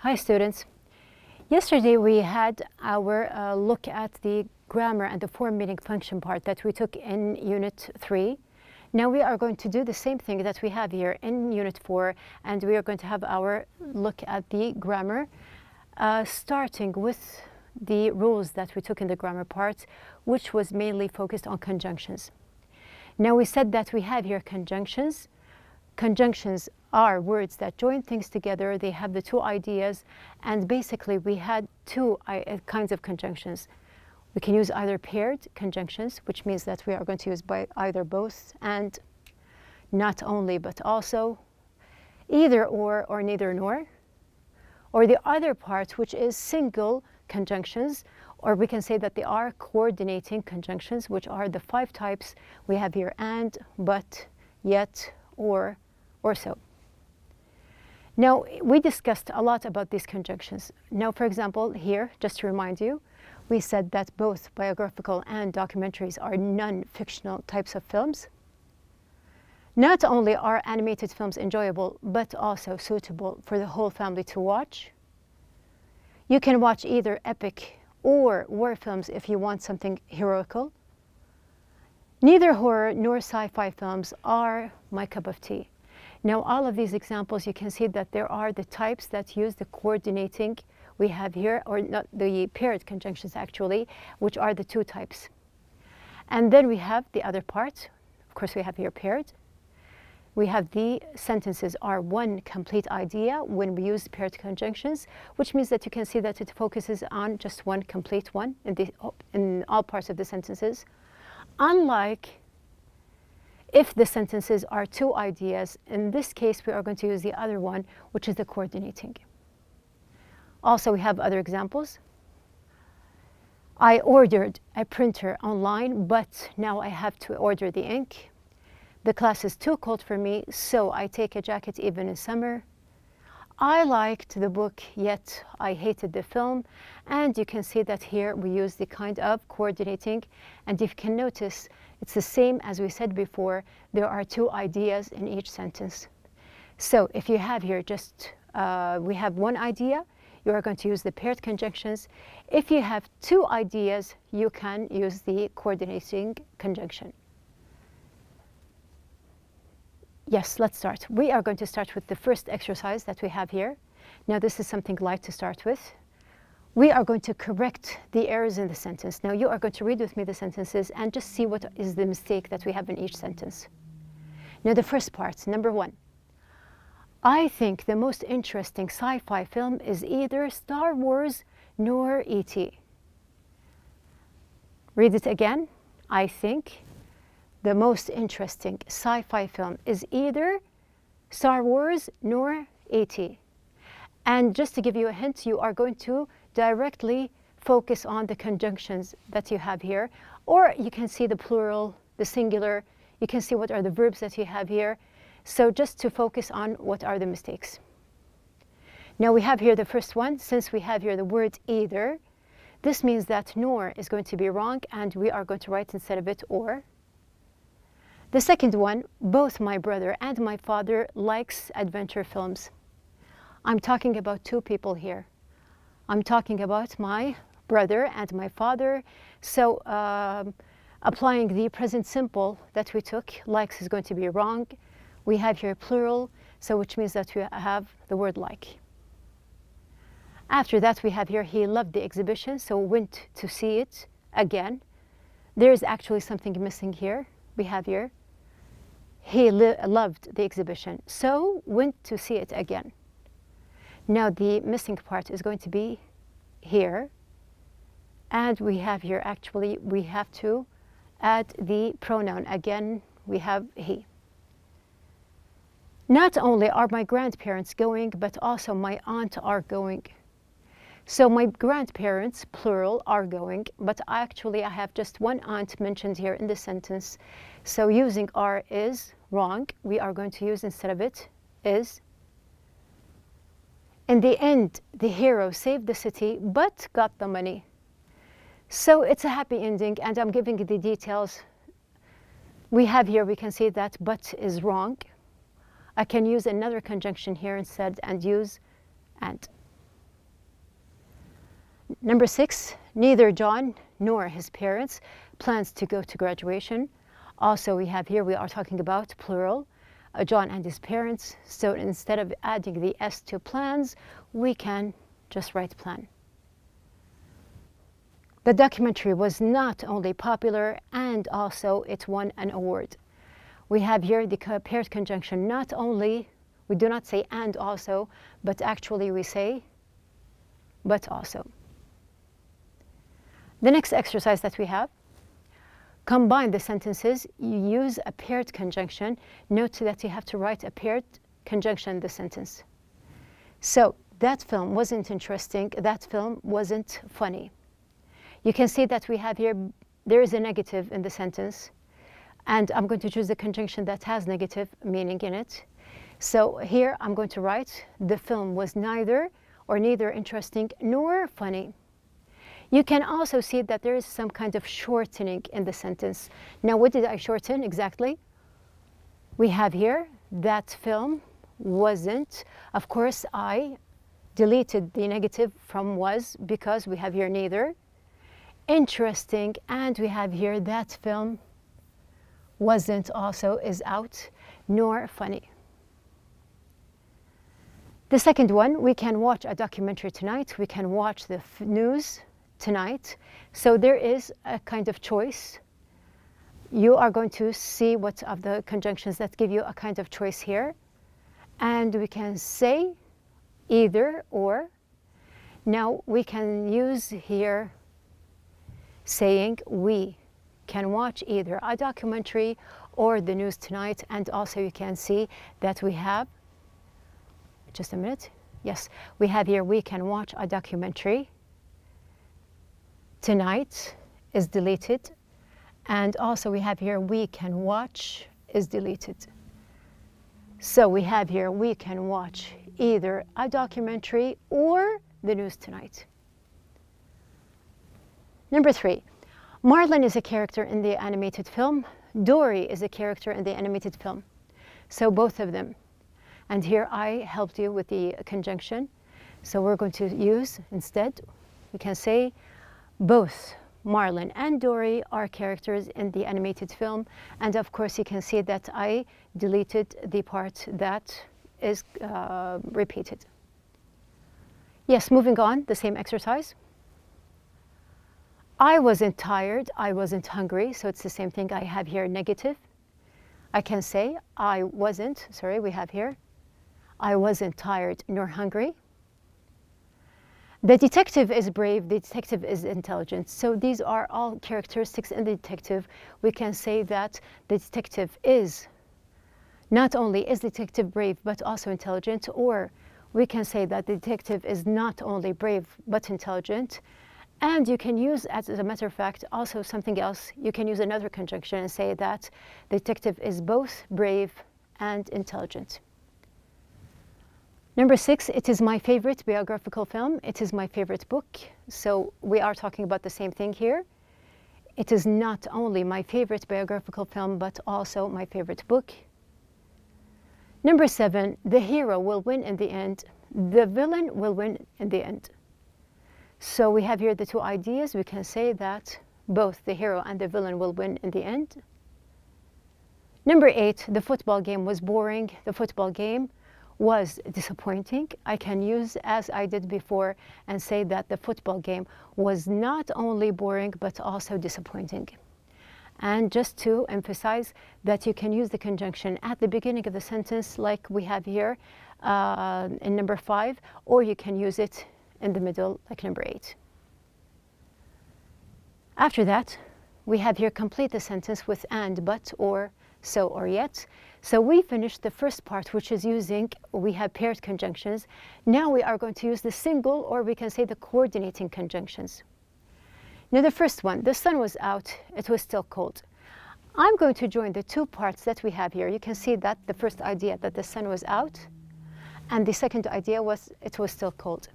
Hi students. Yesterday we had our look at the grammar and the form meaning function part that we took in Unit 3. Now we are going to do the same thing that we have here in Unit 4, and we are going to have our look at the grammar, starting with the rules that we took in the grammar part, which was mainly focused on conjunctions. Now we said that we have here conjunctions. Conjunctions are words that join things together. They have the two ideas, and basically we had two kinds of conjunctions. We can use either paired conjunctions, which means that we are going to use by either both and not only but also, either or neither nor, or the other part, which is single conjunctions, or we can say that they are coordinating conjunctions, which are the 5 types we have here: and, but, yet, or so. Now, we discussed a lot about these conjunctions. Now, for example, here, just to remind you, we said that both biographical and documentaries are non-fictional types of films. Not only are animated films enjoyable, but also suitable for the whole family to watch. You can watch either epic or war films if you want something heroical. Neither horror nor sci-fi films are my cup of tea. Now, all of these examples, you can see that there are the types that use the coordinating we have here, or not the paired conjunctions actually, which are the 2 types. And then we have the other part. Of course, we have here paired. We have the sentences are one complete idea when we use paired conjunctions, which means that you can see that it focuses on just one complete one in all parts of the sentences. Unlike if the sentences are 2 ideas, in this case we are going to use the other one, which is the coordinating. Also, we have other examples. I ordered a printer online, but now I have to order the ink. The class is too cold for me, so I take a jacket even in summer. I liked the book, yet I hated the film. And you can see that here we use the kind of coordinating. And if you can notice, it's the same as we said before. There are 2 ideas in each sentence. So if you have here just, we have one idea, you are going to use the paired conjunctions. If you have 2 ideas, you can use the coordinating conjunction. Yes, let's start. We are going to start with the first exercise that we have here. Now, this is something light to start with. We are going to correct the errors in the sentence. Now, you are going to read with me the sentences and just see what is the mistake that we have in each sentence. Now, the first part, number 1. I think the most interesting sci-fi film is either Star Wars nor E.T. Read it again. I think the most interesting sci-fi film is either Star Wars nor E.T. And just to give you a hint, you are going to directly focus on the conjunctions that you have here, or you can see the plural, the singular, you can see what are the verbs that you have here. So just to focus on what are the mistakes. Now we have here the first one. Since we have here the word either, this means that nor is going to be wrong, and we are going to write instead of it or. The second one, both my brother and my father likes adventure films. I'm talking about 2 people here. I'm talking about my brother and my father. So applying the present simple that we took, likes is going to be wrong. We have here plural, so which means that we have the word like. After that, we have here he loved the exhibition, so went to see it again. There is actually something missing here. We have here he loved the exhibition, so went to see it again. Now the missing part is going to be here, and we have here actually we have to add the pronoun again. We have he. Not only are my grandparents going, but also my aunt are going. So my grandparents, plural, are going, but actually I have just one aunt mentioned here in the sentence. So using are is wrong. We are going to use instead of it is. In the end, the hero saved the city, but got the money. So it's a happy ending, and I'm giving you the details. We have here, we can see that but is wrong. I can use another conjunction here instead and use and. Number 6, neither John nor his parents plans to go to graduation. Also, we have here, we are talking about plural, John and his parents. So instead of adding the S to plans, we can just write plan. The documentary was not only popular, and also it won an award. We have here the paired conjunction, not only, we do not say and also, but actually we say but also. The next exercise that we have, combine the sentences, you use a paired conjunction. Note that you have to write a paired conjunction in the sentence. So, that film wasn't interesting, that film wasn't funny. You can see that we have here, there is a negative in the sentence, and I'm going to choose the conjunction that has negative meaning in it. So here I'm going to write, the film was neither interesting nor funny. You can also see that there is some kind of shortening in the sentence. Now, what did I shorten exactly? We have here, that film wasn't. Of course, I deleted the negative from was because we have here neither. Interesting, and we have here that film wasn't also is out, nor funny. The second one, we can watch a documentary tonight, we can watch the news tonight. So there is a kind of choice. You are going to see what of the conjunctions that give you a kind of choice here. And we can say either or. Now we can use here saying we can watch either a documentary or the news tonight, and also you can see that we have, just a minute, yes, we have here we can watch a documentary tonight is deleted, and also we have here we can watch is deleted. So we have here we can watch either a documentary or the news tonight. Number 3, Marlon is a character in the animated film. Dory is a character in the animated film. So both of them. And here I helped you with the conjunction. So we're going to use, instead, we can say both Marlon and Dory are characters in the animated film. And of course, you can see that I deleted the part that is repeated. Yes, moving on, the same exercise. I wasn't tired, I wasn't hungry, so it's the same thing. I have here negative. I can say I wasn't, sorry, we have here, I wasn't tired nor hungry. The detective is brave, the detective is intelligent. So these are all characteristics in the detective. We can say that the detective is, not only is the detective brave, but also intelligent, or we can say that the detective is not only brave, but intelligent. And you can use, as a matter of fact, also something else. You can use another conjunction and say that the detective is both brave and intelligent. Number 6, it is my favorite biographical film. It is my favorite book. So we are talking about the same thing here. It is not only my favorite biographical film, but also my favorite book. Number 7, the hero will win in the end. The villain will win in the end. So we have here the two ideas. We can say that both the hero and the villain will win in the end. Number 8, the football game was boring. The football game was disappointing. I can use as I did before and say that the football game was not only boring but also disappointing. And just to emphasize that you can use the conjunction at the beginning of the sentence like we have here in number 5, or you can use it in the middle like number 8. After that, we have here complete the sentence with and, but, or, so, or yet. So we finished the first part, which is using, we have paired conjunctions. Now we are going to use the single, or we can say the coordinating conjunctions. Now the first one, the sun was out, it was still cold. I'm going to join the two parts that we have here. You can see that the first idea that the sun was out, and the second idea was it was still cold.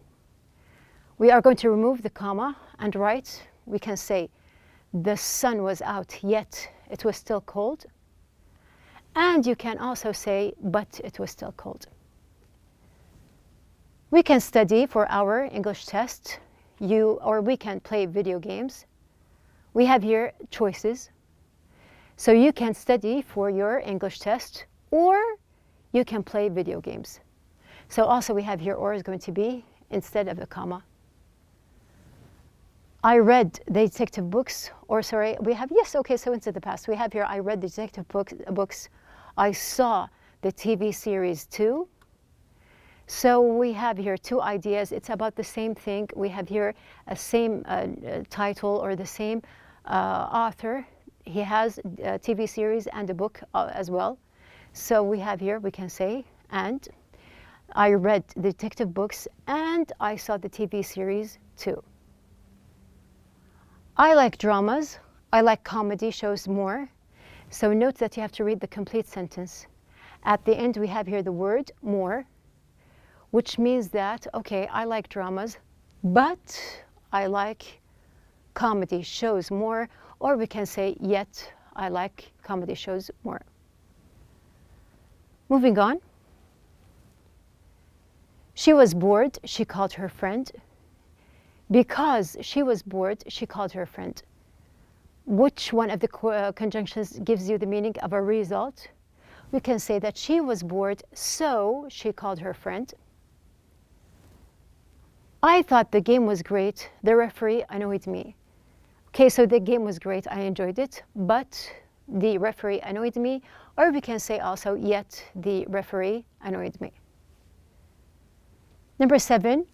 We are going to remove the comma and write, we can say, the sun was out, yet it was still cold. And you can also say, but it was still cold. We can study for our English test you or we can play video games. We have here choices. So you can study for your English test, or you can play video games. So also we have here or is going to be instead of the comma. I read the detective books, or sorry, we have, yes, okay, so into the past. We have here, I read the detective books. I saw the TV series too. So we have here two ideas. It's about the same thing. We have here a same title or the same author. He has a TV series and a book as well. So we have here, we can say, and I read the detective books and I saw the TV series too. I like dramas. I like comedy shows more. So note that you have to read the complete sentence. At the end, we have here the word more, which means that, okay, I like dramas, but I like comedy shows more, or we can say, yet I like comedy shows more. Moving on. She was bored, she called her friend. Because she was bored, she called her friend. Which one of the conjunctions gives you the meaning of a result? We can say that she was bored, so she called her friend. I thought the game was great. The referee annoyed me. Okay, so the game was great. I enjoyed it, but the referee annoyed me. Or we can say also, yet the referee annoyed me. Number 7.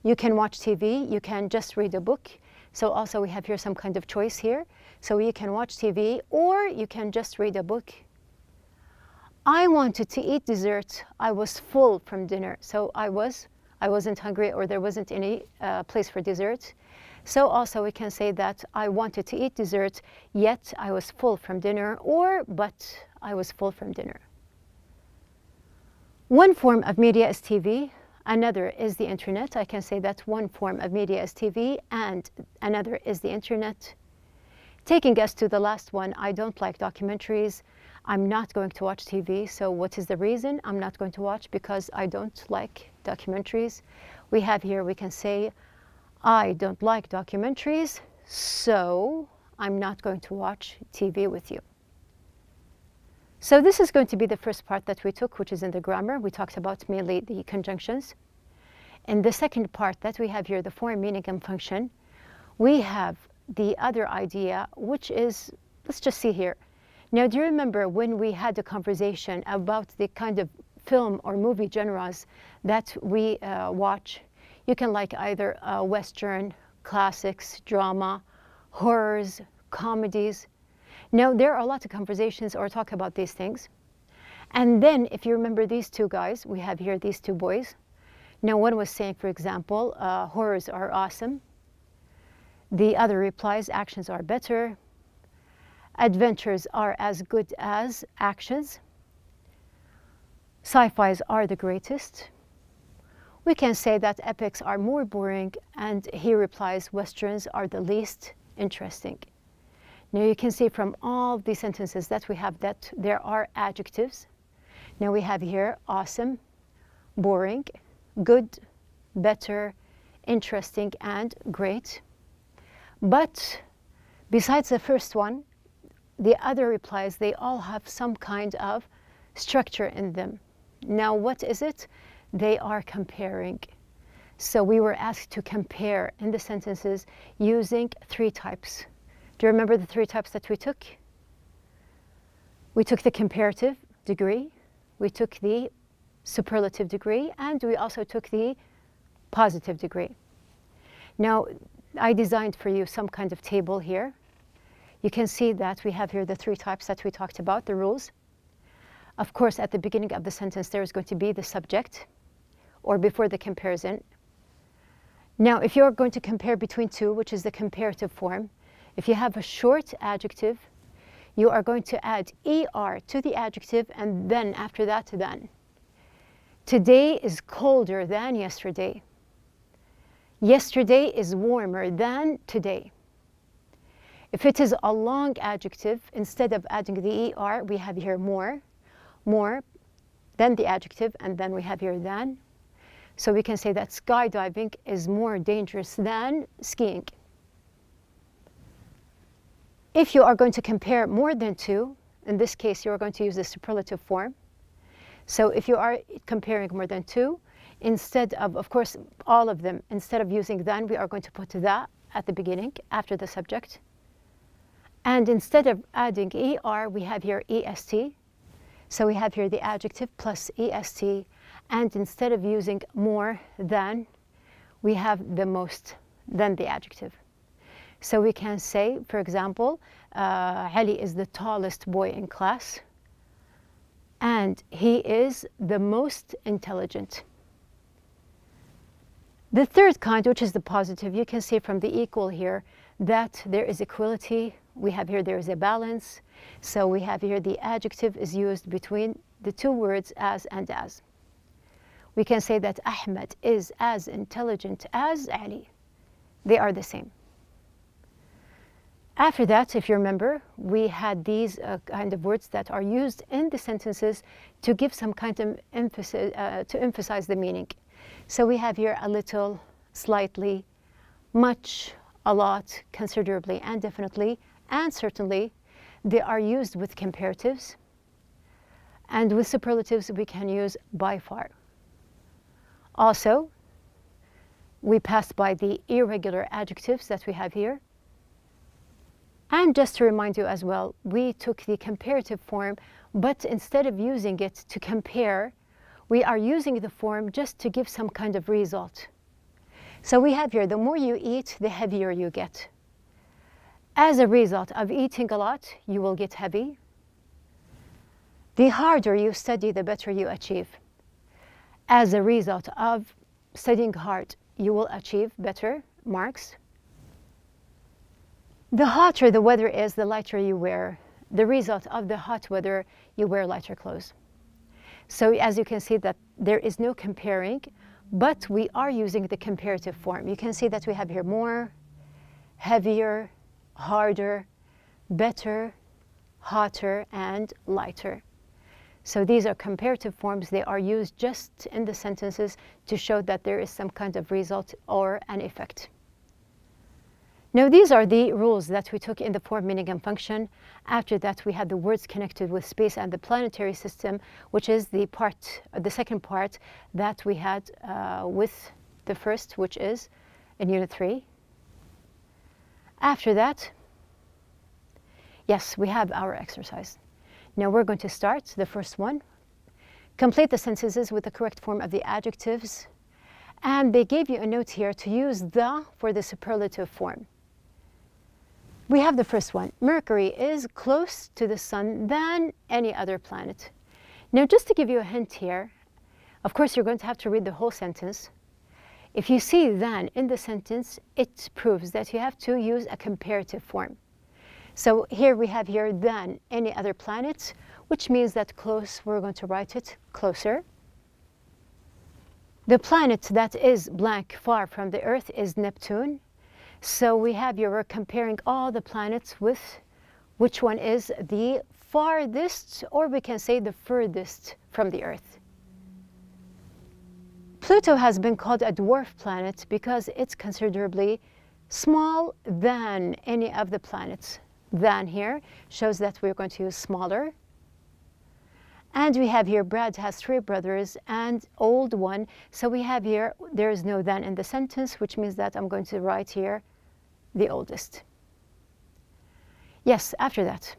You can watch TV, you can just read a book. So also we have here some kind of choice here. So you can watch TV or you can just read a book. I wanted to eat dessert. I was full from dinner. So I wasn't hungry, or there wasn't any place for dessert. So also we can say that I wanted to eat dessert, yet I was full from dinner, or but I was full from dinner. One form of media is TV. Another is the internet. I can say that one form of media is TV and another is the internet. Taking us to the last one, I don't like documentaries. I'm not going to watch TV. So what is the reason I'm not going to watch? Because I don't like documentaries. We have here, we can say, I don't like documentaries, so I'm not going to watch TV with you. So this is going to be the first part that we took, which is in the grammar. We talked about mainly the conjunctions. In the second part that we have here, the form, meaning, and function, we have the other idea, which is, let's just see here. Now, do you remember when we had a conversation about the kind of film or movie genres that we watch? You can like either Western, classics, drama, horrors, comedies. Now, there are a lot of conversations or talk about these things. And then, if you remember these two guys, we have here these two boys. Now, one was saying, for example, horrors are awesome. The other replies, actions are better. Adventures are as good as actions. Sci-fis are the greatest. We can say that epics are more boring, and he replies, Westerns are the least interesting. Now you can see from all these sentences that we have that there are adjectives. Now we have here awesome, boring, good, better, interesting, and great. But besides the first one, the other replies, they all have some kind of structure in them. Now what is it? They are comparing. So we were asked to compare in the sentences using 3 types. Do you remember the 3 types that we took? We took the comparative degree, we took the superlative degree, and we also took the positive degree. Now, I designed for you some kind of table here. You can see that we have here the 3 types that we talked about, the rules. Of course, at the beginning of the sentence, there is going to be the subject, or before the comparison. Now, if you're going to compare between 2, which is the comparative form, if you have a short adjective, you are going to add ER to the adjective, and then after that, then. Today is colder than yesterday. Yesterday is warmer than today. If it is a long adjective, instead of adding the ER, we have here more, then the adjective, and then we have here than. So we can say that skydiving is more dangerous than skiing. If you are going to compare more than two, in this case, you are going to use the superlative form. So if you are comparing more than two, instead of course, all of them, instead of using than, we are going to put the at the beginning, after the subject. And instead of adding er, we have here est. So we have here the adjective plus est. And instead of using more than, we have the most than the adjective. So we can say, for example, Ali is the tallest boy in class, and he is the most intelligent. The third kind, which is the positive, you can see from the equal here that there is equality. We have here there is a balance. So we have here the adjective is used between the two words as and as. We can say that Ahmed is as intelligent as Ali. They are the same. After that, if you remember, we had these kind of words that are used in the sentences to give some kind of emphasis, to emphasize the meaning. So we have here a little, slightly, much, a lot, considerably, and definitely, and certainly. They are used with comparatives. And with superlatives, we can use by far. Also, we passed by the irregular adjectives that we have here. And just to remind you as well, we took the comparative form, but instead of using it to compare, we are using the form just to give some kind of result. So we have here, the more you eat, the heavier you get. As a result of eating a lot, you will get heavy. The harder you study, the better you achieve. As a result of studying hard, you will achieve better marks. The hotter the weather is, the lighter you wear. The result of the hot weather, you wear lighter clothes. So as you can see that there is no comparing, but we are using the comparative form. You can see that we have here more, heavier, harder, better, hotter, and lighter. So these are comparative forms. They are used just in the sentences to show that there is some kind of result or an effect. Now these are the rules that we took in the form, meaning, and function. After that, we had the words connected with space and the planetary system, which is the second part that we had with the first, which is in Unit 3. After that, yes, we have our exercise. Now we're going to start the first one. Complete the sentences with the correct form of the adjectives. And they gave you a note here to use the for the superlative form. We have the first one. Mercury is close to the sun than any other planet. Now, just to give you a hint here, of course, you're going to have to read the whole sentence. If you see than in the sentence, it proves that you have to use a comparative form. So here we have here than any other planet, which means that close, we're going to write it closer. The planet that is blank far from the Earth is Neptune. So we have here, we're comparing all the planets with which one is the farthest, or we can say the furthest from the Earth. Pluto has been called a dwarf planet because it's considerably small than any of the planets. Than here shows that we're going to use smaller. And we have here, Brad has 3 brothers and old one. So we have here, there is no than in the sentence, which means that I'm going to write here the oldest. Yes, after that.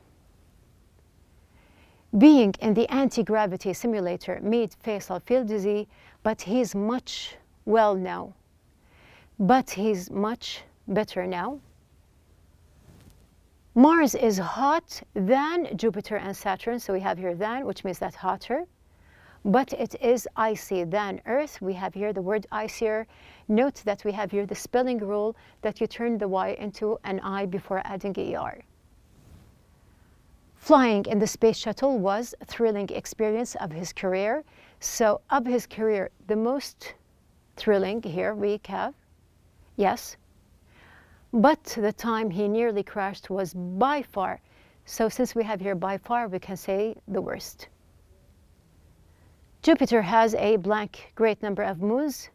Being in the anti-gravity simulator made Faisal feel dizzy, but he's much well now. But he's much better now. Mars is hot than Jupiter and Saturn, so we have here than, which means that hotter. But it is icy than Earth. We have here the word icier. Note that we have here the spelling rule that you turn the Y into an I before adding ER. Flying in the space shuttle was a thrilling experience of his career. So of his career, the most thrilling here we have, yes. But the time he nearly crashed was by far. So since we have here by far, we can say the worst. Jupiter has a blank great number of moons.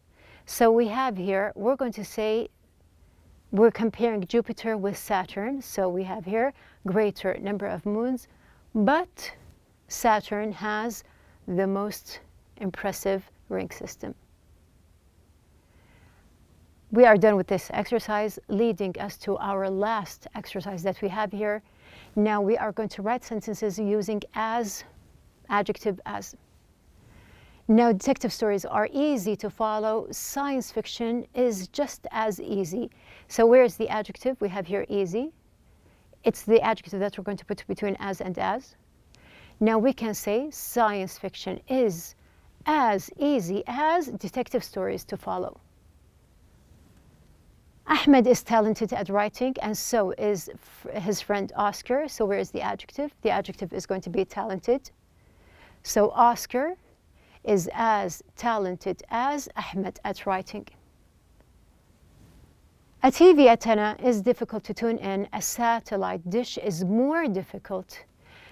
So we have here, we're going to say, we're comparing Jupiter with Saturn. So we have here greater number of moons, but Saturn has the most impressive ring system. We are done with this exercise, leading us to our last exercise that we have here. Now we are going to write sentences using as, adjective as. Now, detective stories are easy to follow. Science fiction is just as easy. So where's the adjective? We have here easy. It's the adjective that we're going to put between as and as. Now we can say science fiction is as easy as detective stories to follow. Ahmed is talented at writing, and so is his friend Oscar. So where is the adjective? The adjective is going to be talented. So Oscar is as talented as Ahmed at writing. A TV antenna is difficult to tune in. A satellite dish is more difficult.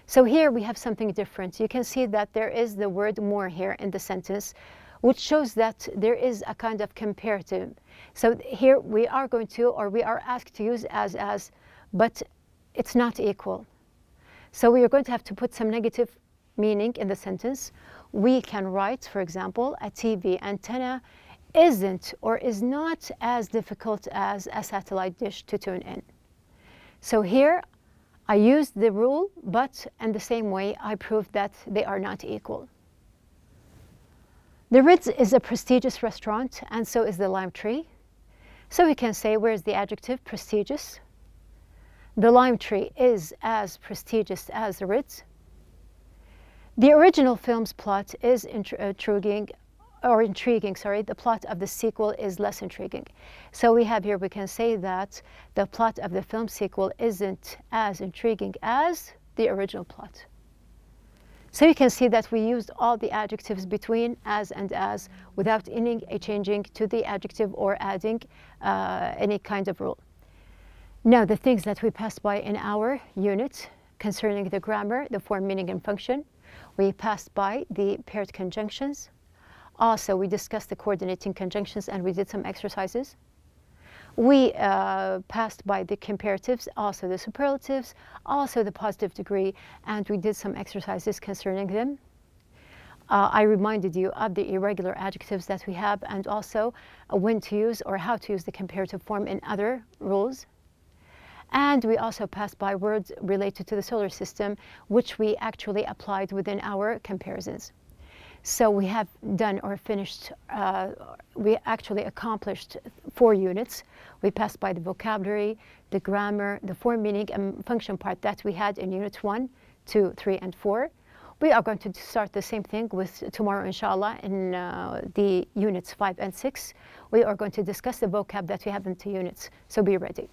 So here we have something different. You can see that there is the word more here in the sentence, which shows that there is a kind of comparative. So here we are going to, or we are asked to use as, but it's not equal. So we are going to have to put some negative meaning in the sentence. We can write, for example, a TV antenna isn't or is not as difficult as a satellite dish to tune in. So here I used the rule, but in the same way I proved that they are not equal. The Ritz is a prestigious restaurant, and so is the lime tree. So we can say, where's the adjective? Prestigious. The lime tree is as prestigious as the Ritz. The original film's plot is intriguing. The plot of the sequel is less intriguing. So we have here, we can say that the plot of the film sequel isn't as intriguing as the original plot. So you can see that we used all the adjectives between as and as without any changing to the adjective or adding any kind of rule. Now, the things that we passed by in our unit concerning the grammar, the form, meaning, and function. We passed by the paired conjunctions. Also, we discussed the coordinating conjunctions and we did some exercises. We passed by the comparatives, also the superlatives, also the positive degree, and we did some exercises concerning them. I reminded you of the irregular adjectives that we have and also when to use or how to use the comparative form in other rules. And we also passed by words related to the solar system, which we actually applied within our comparisons. So we have done or finished, we actually accomplished 4 units. We passed by the vocabulary, the grammar, the form, meaning, and function part that we had in units 1, 2, 3, and 4. We are going to start the same thing with tomorrow, inshallah, in the units 5 and 6. We are going to discuss the vocab that we have in 2 units, so be ready.